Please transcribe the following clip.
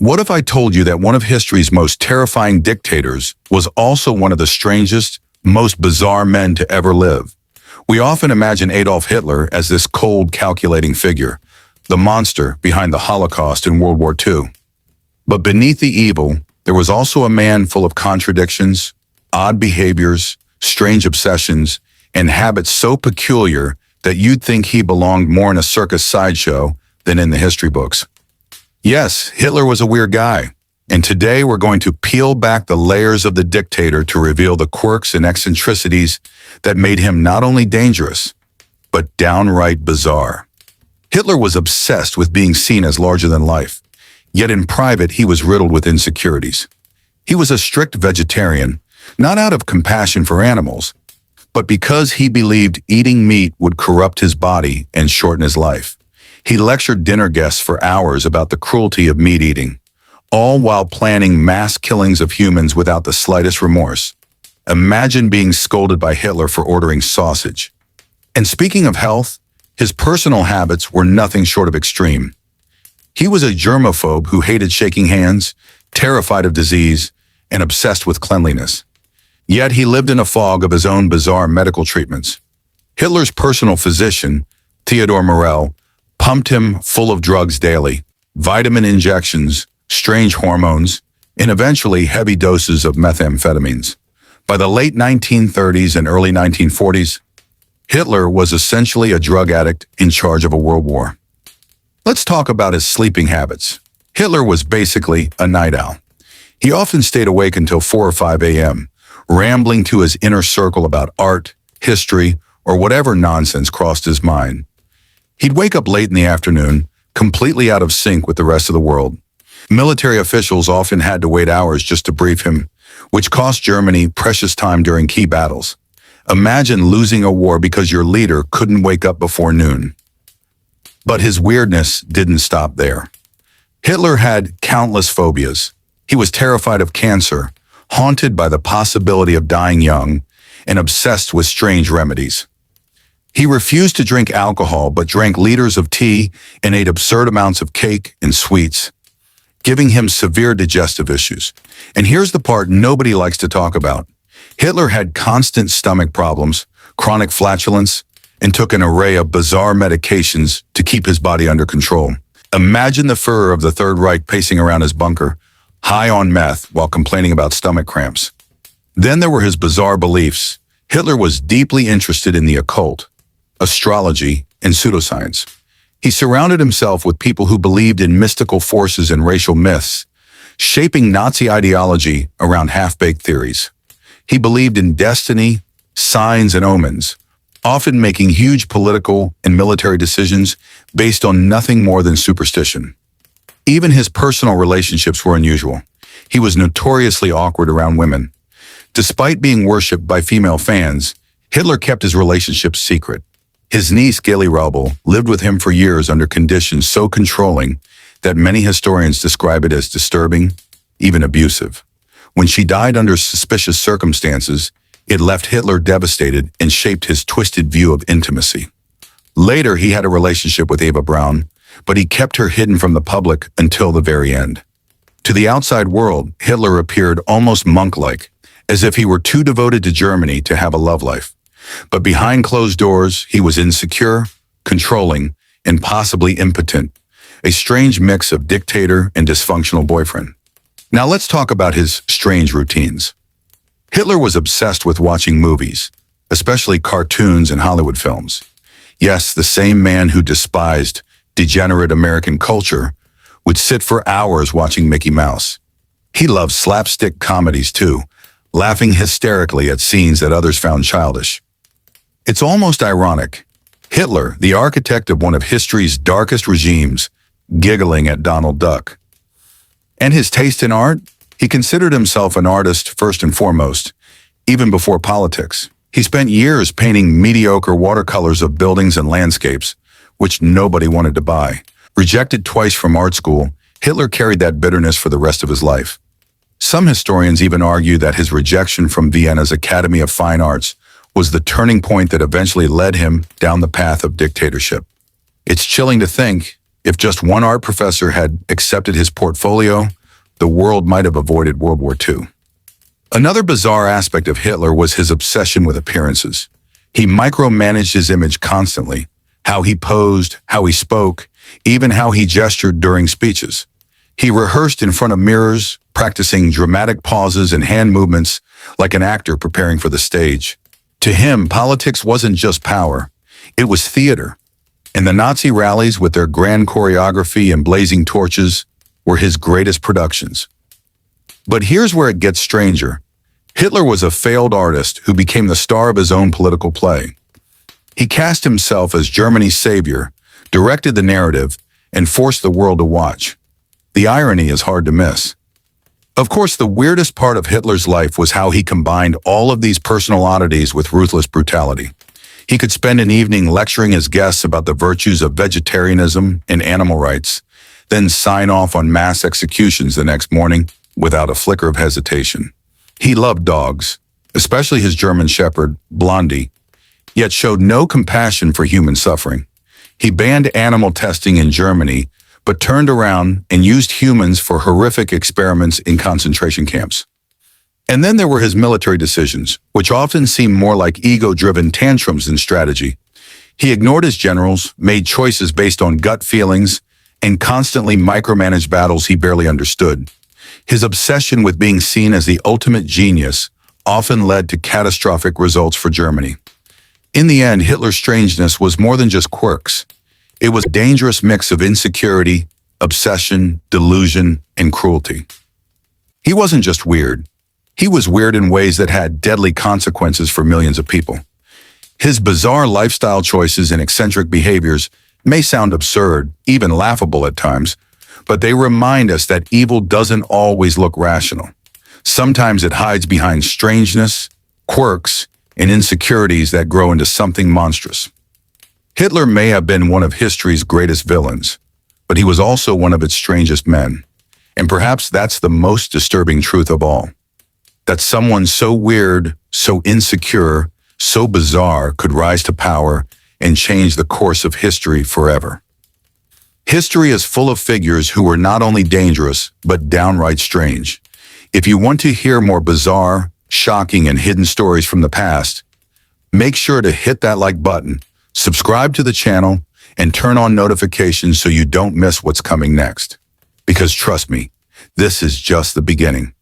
What if I told you that one of history's most terrifying dictators was also one of the strangest, most bizarre men to ever live? We often imagine Adolf Hitler as this cold, calculating figure, the monster behind the Holocaust and World War II. But beneath the evil, there was also a man full of contradictions, odd behaviors, strange obsessions, and habits so peculiar that you'd think he belonged more in a circus sideshow than in the history books. Yes, Hitler was a weird guy, and today we're going to peel back the layers of the dictator to reveal the quirks and eccentricities that made him not only dangerous, but downright bizarre. Hitler was obsessed with being seen as larger than life, yet in private he was riddled with insecurities. He was a strict vegetarian, not out of compassion for animals, but because he believed eating meat would corrupt his body and shorten his life. He lectured dinner guests for hours about the cruelty of meat eating, all while planning mass killings of humans without the slightest remorse. Imagine being scolded by Hitler for ordering sausage. And speaking of health, his personal habits were nothing short of extreme. He was a germaphobe who hated shaking hands, terrified of disease, and obsessed with cleanliness. Yet he lived in a fog of his own bizarre medical treatments. Hitler's personal physician, Theodor Morell, pumped him full of drugs daily, vitamin injections, strange hormones, and eventually heavy doses of methamphetamines. By the late 1930s and early 1940s, Hitler was essentially a drug addict in charge of a world war. Let's talk about his sleeping habits. Hitler was basically a night owl. He often stayed awake until 4 or 5 a.m., rambling to his inner circle about art, history, or whatever nonsense crossed his mind. He'd wake up late in the afternoon, completely out of sync with the rest of the world. Military officials often had to wait hours just to brief him, which cost Germany precious time during key battles. Imagine losing a war because your leader couldn't wake up before noon. But his weirdness didn't stop there. Hitler had countless phobias. He was terrified of cancer, haunted by the possibility of dying young, and obsessed with strange remedies. He refused to drink alcohol but drank liters of tea and ate absurd amounts of cake and sweets, giving him severe digestive issues. And here's the part nobody likes to talk about. Hitler had constant stomach problems, chronic flatulence, and took an array of bizarre medications to keep his body under control. Imagine the Führer of the Third Reich pacing around his bunker, high on meth while complaining about stomach cramps. Then there were his bizarre beliefs. Hitler was deeply interested in the occult, astrology, and pseudoscience. He surrounded himself with people who believed in mystical forces and racial myths, shaping Nazi ideology around half-baked theories. He believed in destiny, signs, and omens, often making huge political and military decisions based on nothing more than superstition. Even his personal relationships were unusual. He was notoriously awkward around women. Despite being worshipped by female fans, Hitler kept his relationships secret. His niece, Geli Raubal, lived with him for years under conditions so controlling that many historians describe it as disturbing, even abusive. When she died under suspicious circumstances, it left Hitler devastated and shaped his twisted view of intimacy. Later, he had a relationship with Eva Braun, but he kept her hidden from the public until the very end. To the outside world, Hitler appeared almost monk-like, as if he were too devoted to Germany to have a love life. But behind closed doors, he was insecure, controlling, and possibly impotent, a strange mix of dictator and dysfunctional boyfriend. Now let's talk about his strange routines. Hitler was obsessed with watching movies, especially cartoons and Hollywood films. Yes, the same man who despised degenerate American culture would sit for hours watching Mickey Mouse. He loved slapstick comedies too, laughing hysterically at scenes that others found childish. It's almost ironic. Hitler, the architect of one of history's darkest regimes, giggling at Donald Duck. And his taste in art? He considered himself an artist first and foremost, even before politics. He spent years painting mediocre watercolors of buildings and landscapes, which nobody wanted to buy. Rejected twice from art school, Hitler carried that bitterness for the rest of his life. Some historians even argue that his rejection from Vienna's Academy of Fine Arts was the turning point that eventually led him down the path of dictatorship. It's chilling to think, If just one art professor had accepted his portfolio, the world might have avoided World War II. Another bizarre aspect of Hitler was his obsession with appearances. He micromanaged his image constantly, how he posed, how he spoke, even how he gestured during speeches. He rehearsed in front of mirrors, practicing dramatic pauses and hand movements like an actor preparing for the stage. To him, politics wasn't just power, it was theater. And the Nazi rallies with their grand choreography and blazing torches were his greatest productions. But here's where it gets stranger. Hitler was a failed artist who became the star of his own political play. He cast himself as Germany's savior, directed the narrative, and forced the world to watch. The irony is hard to miss. Of course, the weirdest part of Hitler's life was how he combined all of these personal oddities with ruthless brutality. He could spend an evening lecturing his guests about the virtues of vegetarianism and animal rights, then sign off on mass executions the next morning without a flicker of hesitation. He loved dogs, especially his German shepherd, Blondie, yet showed no compassion for human suffering. He banned animal testing in Germany, but turned around and used humans for horrific experiments in concentration camps. And then there were his military decisions, which often seemed more like ego-driven tantrums than strategy. He ignored his generals, made choices based on gut feelings, and constantly micromanaged battles he barely understood. His obsession with being seen as the ultimate genius often led to catastrophic results for Germany. In the end, Hitler's strangeness was more than just quirks. It was a dangerous mix of insecurity, obsession, delusion, and cruelty. He wasn't just weird. He was weird in ways that had deadly consequences for millions of people. His bizarre lifestyle choices and eccentric behaviors may sound absurd, even laughable at times, but they remind us that evil doesn't always look rational. Sometimes it hides behind strangeness, quirks, and insecurities that grow into something monstrous. Hitler may have been one of history's greatest villains, but he was also one of its strangest men. And perhaps that's the most disturbing truth of all. That someone so weird, so insecure, so bizarre could rise to power and change the course of history forever. History is full of figures who were not only dangerous, but downright strange. If you want to hear more bizarre, shocking, and hidden stories from the past, make sure to hit that like button, subscribe to the channel, and turn on notifications so you don't miss what's coming next. Because trust me, this is just the beginning.